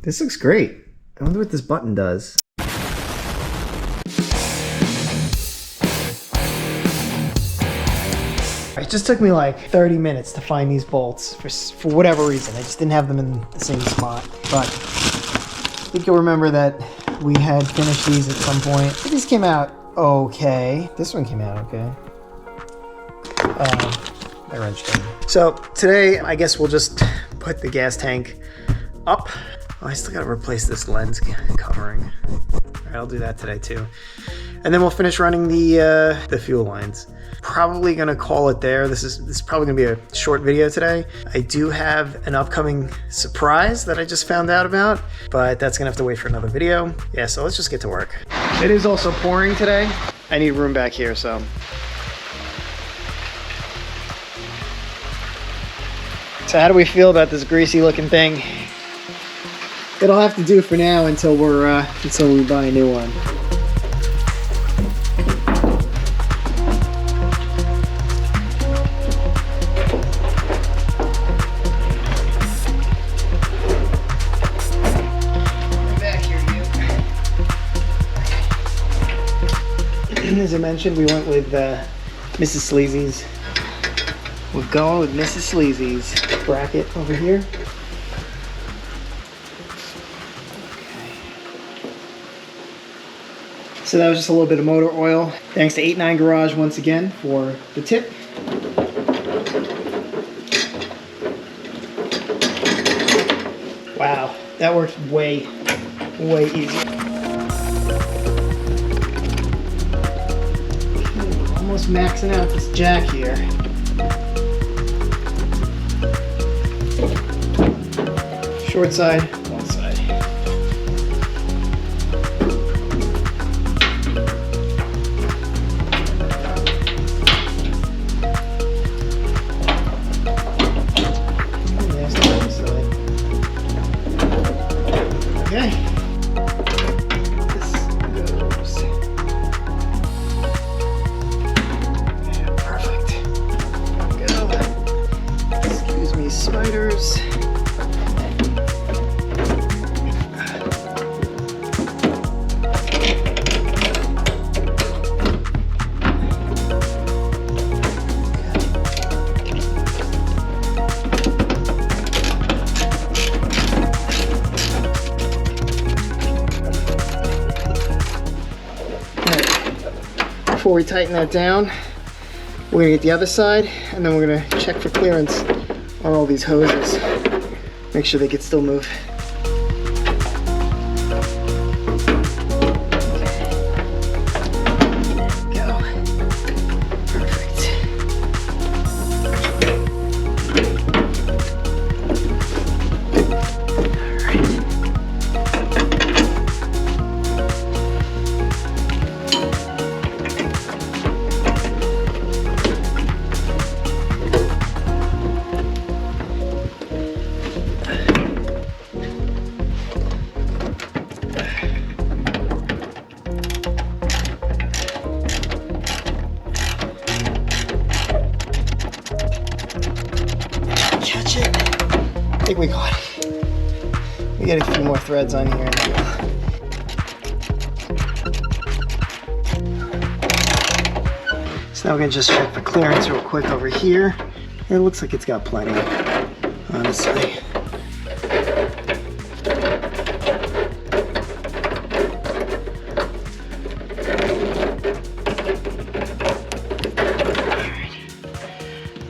This looks great. I wonder what this button does. It just took me like 30 minutes to find these bolts for whatever reason. I just didn't have them in the same spot. But I think you'll remember that we had finished these at some point. These came out okay. This one came out okay. My wrench thing. So today, I guess we'll just put the gas tank up. Oh, I still gotta replace this lens covering. All right, I'll do that today too. And then we'll finish running the fuel lines. Probably gonna call it there. This is probably gonna be a short video today. I do have an upcoming surprise that I just found out about, but that's gonna have to wait for another video. Yeah, so let's just get to work. It is also pouring today. I need room back here, so. So how do we feel about this greasy looking thing? It'll have to do for now until we buy a new one. As I mentioned, we went with Mrs. Sleazy's. We're going with Mrs. Sleazy's bracket over here. Okay. So that was just a little bit of motor oil. Thanks to 89 Garage once again for the tip. Wow, that worked way easier. Almost maxing out this jack here. Short side, one side. There's the other side. Okay. Spiders. Before we tighten that down, we're gonna get the other side, and then we're gonna check for clearance on all these hoses. Make sure they can still move. Go. Perfect. Catch it. I think we got it. We get a few more threads on here. So now we're gonna just check for clearance real quick over here. It looks like it's got plenty, honestly.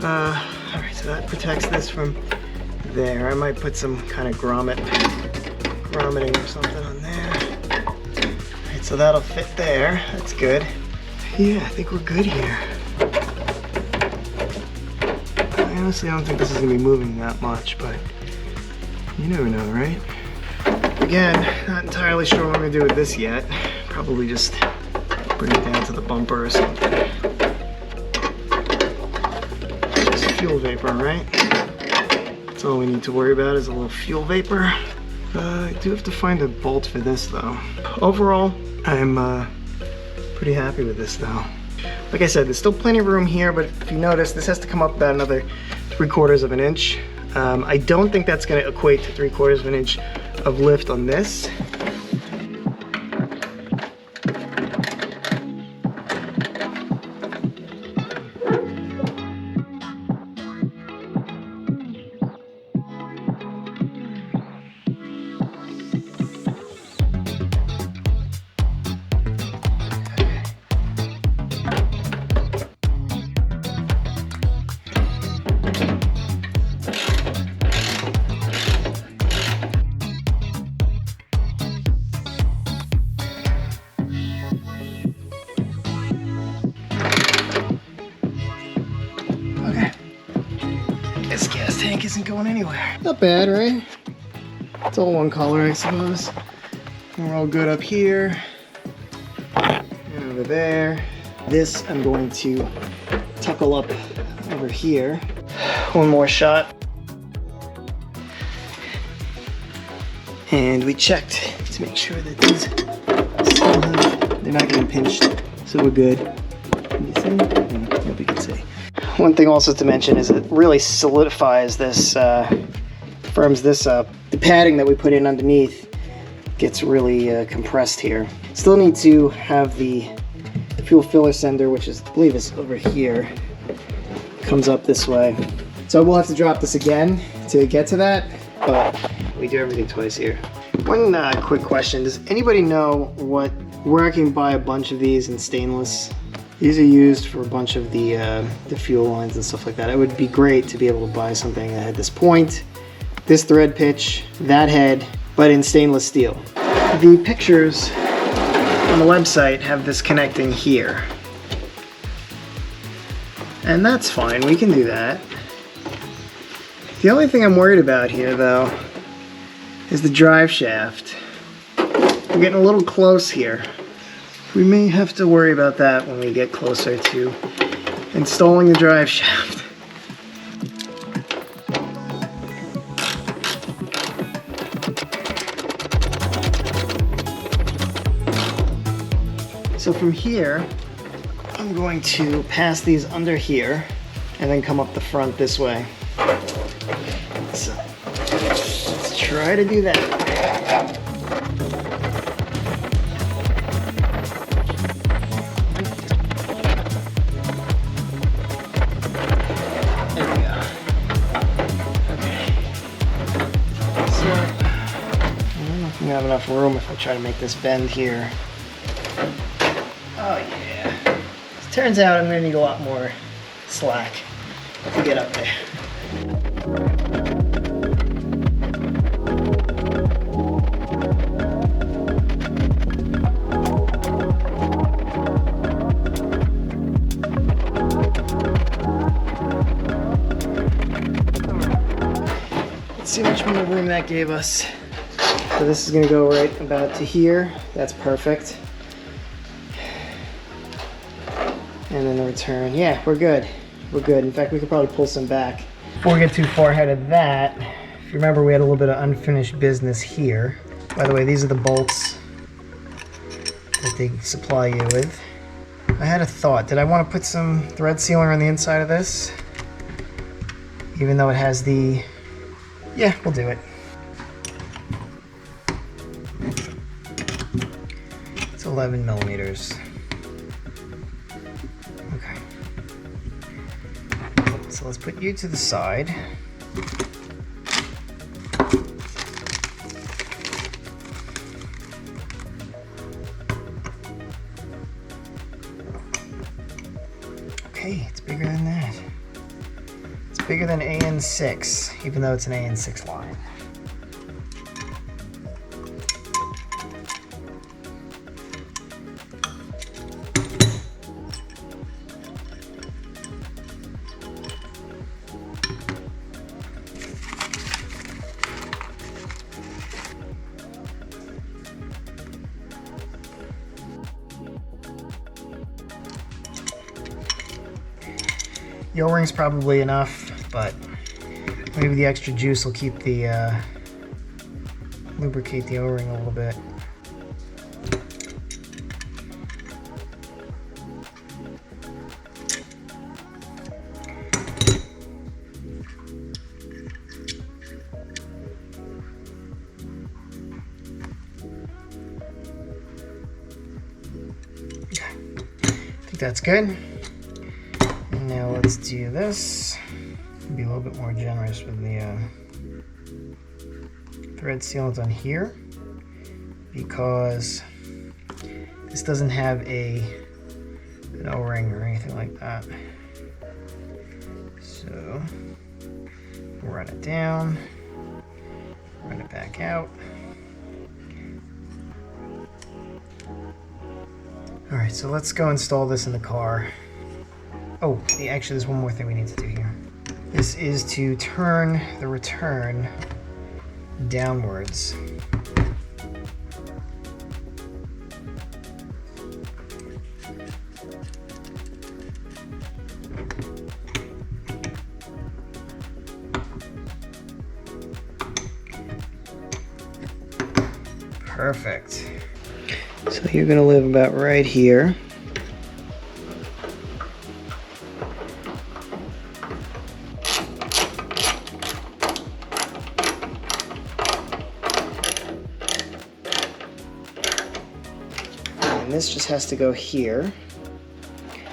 Alright, so that protects this from there. I might put some kind of grommeting or something on there. Alright, so that'll fit there. That's good. Yeah, I think we're good here. Honestly, I don't think this is going to be moving that much, but you never know, right? Again, not entirely sure what I'm going to do with this yet. Probably just bring it down to the bumper or something. Fuel vapor, right? That's all we need to worry about is a little fuel vapor. I do have to find a bolt for this though. Overall, I'm pretty happy with this though. Like I said, there's still plenty of room here, but if you notice, this has to come up about another 3/4 of an inch. I don't think that's going to equate to 3/4 of an inch of lift on this. This gas tank isn't going anywhere. Not bad, right? It's all one color, I suppose. And we're all good up here and over there. This I'm going to tuckle up over here. One more shot. And we checked to make sure that these still have, they're not getting pinched, so we're good. Can you see? Yeah, hope you can see. One thing also to mention is it really solidifies this, firms this up. The padding that we put in underneath gets really compressed here. Still need to have the fuel filler sender, which is, I believe is over here, comes up this way. So we'll have to drop this again to get to that, but we do everything twice here. One quick question, does anybody know where I can buy a bunch of these in stainless? These are used for a bunch of the fuel lines and stuff like that. It would be great to be able to buy something that had this point, this thread pitch, that head, but in stainless steel. The pictures on the website have this connecting here. And that's fine, we can do that. The only thing I'm worried about here though is the drive shaft. We're getting a little close here. We may have to worry about that when we get closer to installing the drive shaft. So from here, I'm going to pass these under here and then come up the front this way. So let's try to do that. Have enough room if I try to make this bend here. Oh yeah. It turns out I'm going to need a lot more slack to get up there. Let's see how much more room that gave us. So this is going to go right about to here. That's perfect. And then the return. Yeah, we're good. We're good. In fact, we could probably pull some back. Before we get too far ahead of that, if you remember, we had a little bit of unfinished business here. By the way, these are the bolts that they supply you with. I had a thought. Did I want to put some thread sealer on the inside of this? Even though it has the... Yeah, we'll do it. It's 11 millimeters. Okay. So let's put you to the side. Okay, it's bigger than that. It's bigger than AN6, even though it's an AN6 line. The O-ring's probably enough, but maybe the extra juice will keep the lubricate the O-ring a little bit. that's good. And now let's do this. Be a little bit more generous with the thread sealant on here, because this doesn't have an O-ring or anything like that. So run it down, run it back out. All right, so let's go install this in the car. Oh, actually there's one more thing we need to do here. This is to turn the return downwards. Perfect. So you're going to live about right here. And this just has to go here.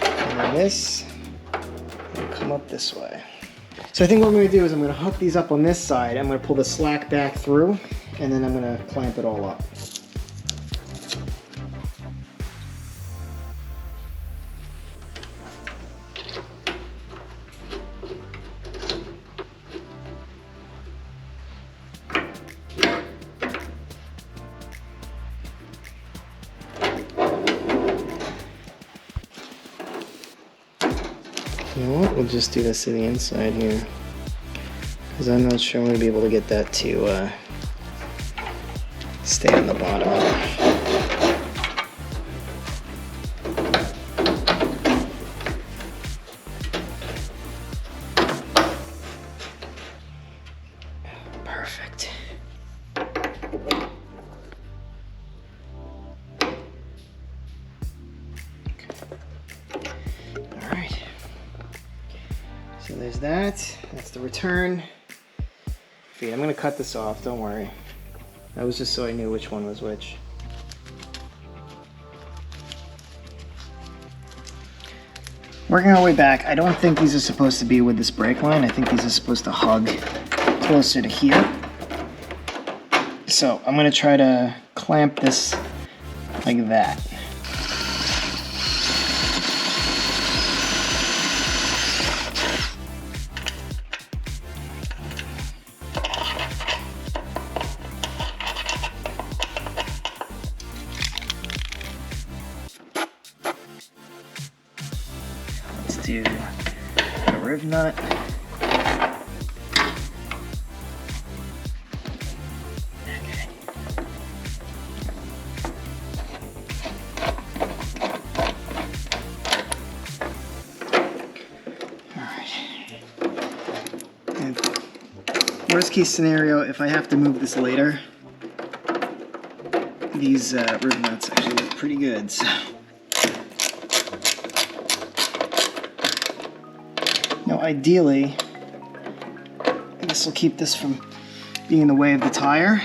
And then this will come up this way. So I think what I'm going to do is I'm going to hook these up on this side. I'm going to pull the slack back through, and then I'm going to clamp it all up. You know what, we'll just do this to the inside here, because I'm not sure I'm going to be able to get that to stay on the bottom. Perfect. All right. So there's that. That's the return feet. I'm going to cut this off, don't worry. That was just so I knew which one was which. Working our way back, I don't think these are supposed to be with this brake line. I think these are supposed to hug closer to here. So I'm going to try to clamp this like that. Do a rib nut. Okay. All right. And worst case scenario, if I have to move this later, these rib nuts actually look pretty good. So. Now ideally, this will keep this from being in the way of the tire,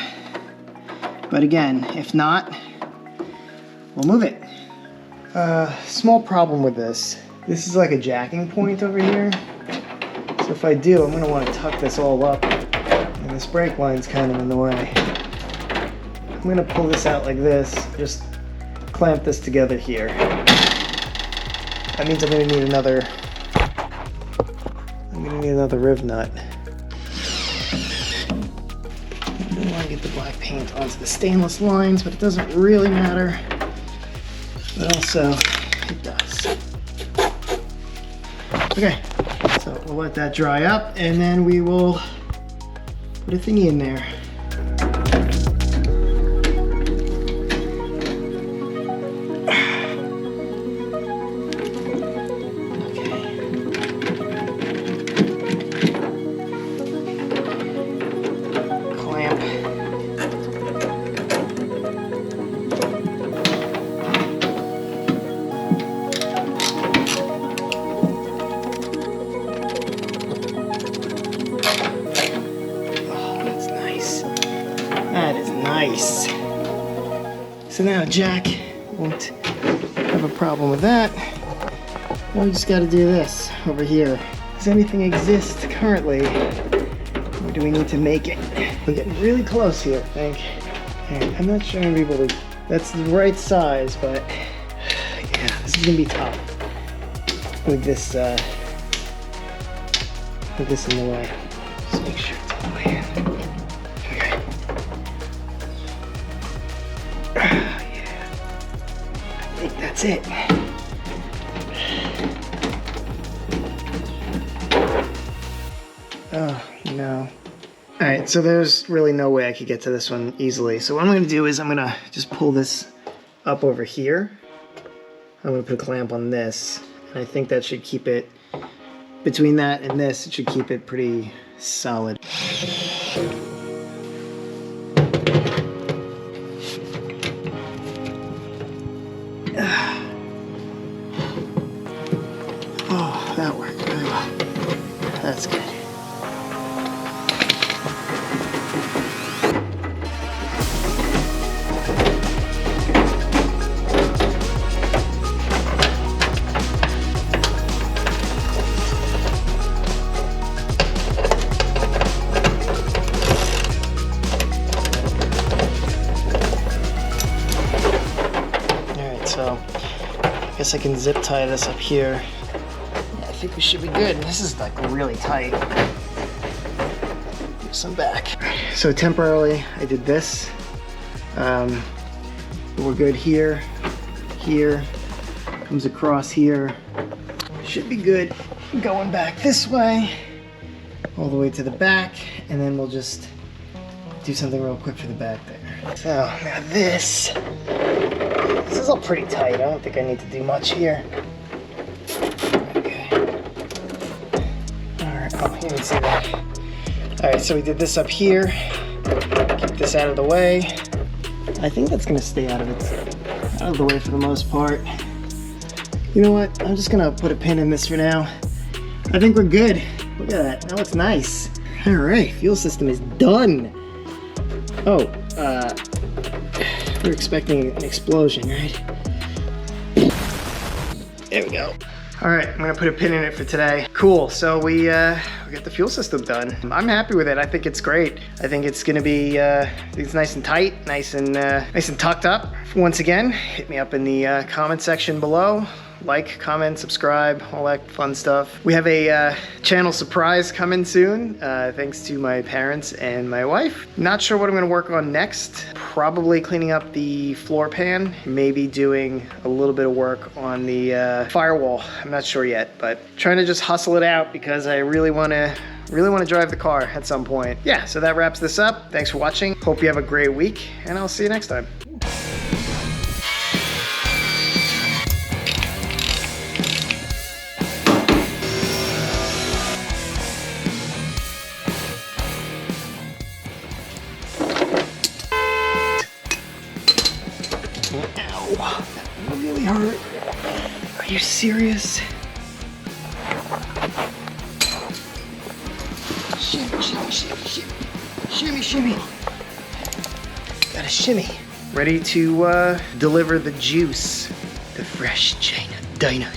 but again, if not, we'll move it. Small problem with this. This is like a jacking point over here, so if I do, I'm going to want to tuck this all up, and this brake line's kind of in the way. I'm going to pull this out like this, just clamp this together here. That means I'm going to need another rib nut. I don't want to get the black paint onto the stainless lines, but it doesn't really matter. But also, it does. Okay, so we'll let that dry up, and then we will put a thingy in there. Nice. So now Jack won't have a problem with that. Now we just got to do this over here. Does anything exist currently? Or do we need to make it? We're getting really close here, I think. And I'm not sure I'm gonna be able to. That's the right size, but yeah, this is gonna be tough with this in the way. Just make sure it's all the way in. Okay. Yeah. I think that's it. Oh no. Alright, so there's really no way I could get to this one easily. So what I'm going to do is I'm going to just pull this up over here. I'm going to put a clamp on this. And I think that should keep it, between that and this, it should keep it pretty solid. Oh, that worked really well. That's good. So I guess I can zip tie this up here. Yeah, I think we should be good. This is like really tight. Give some back. So temporarily I did this. We're good here. Here. Comes across here. Should be good. Going back this way. All the way to the back. And then we'll just do something real quick for the back there. So now this is all pretty tight. I don't think I need to do much here. Okay. Alright, oh, you can see that. Alright, so we did this up here. Keep this out of the way. I think that's gonna stay out of the way for the most part. You know what? I'm just gonna put a pin in this for now. I think we're good. Look at that. That looks nice. Alright, fuel system is done. Oh, we're expecting an explosion, right? There we go. All right, I'm gonna put a pin in it for today. Cool, so we got the fuel system done. I'm happy with it. I think it's great. I think it's gonna be, it's nice and tight, nice and tucked up. Once again, hit me up in the comment section below. Like, comment, subscribe, all that fun stuff. We have a channel surprise coming soon, thanks to my parents and my wife. Not sure what I'm gonna work on next. Probably cleaning up the floor pan, maybe doing a little bit of work on the firewall. I'm not sure yet, but trying to just hustle it out because I really wanna drive the car at some point. Yeah, so that wraps this up. Thanks for watching. Hope you have a great week, and I'll see you next time. Ow, that really hurt. Are you serious? Shimmy, shimmy, shimmy, shimmy. Shimmy, shimmy. Gotta shimmy. Ready to deliver the juice. The fresh dino.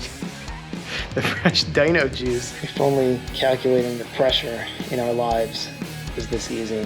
The fresh dino juice. If only calculating the pressure in our lives was this easy.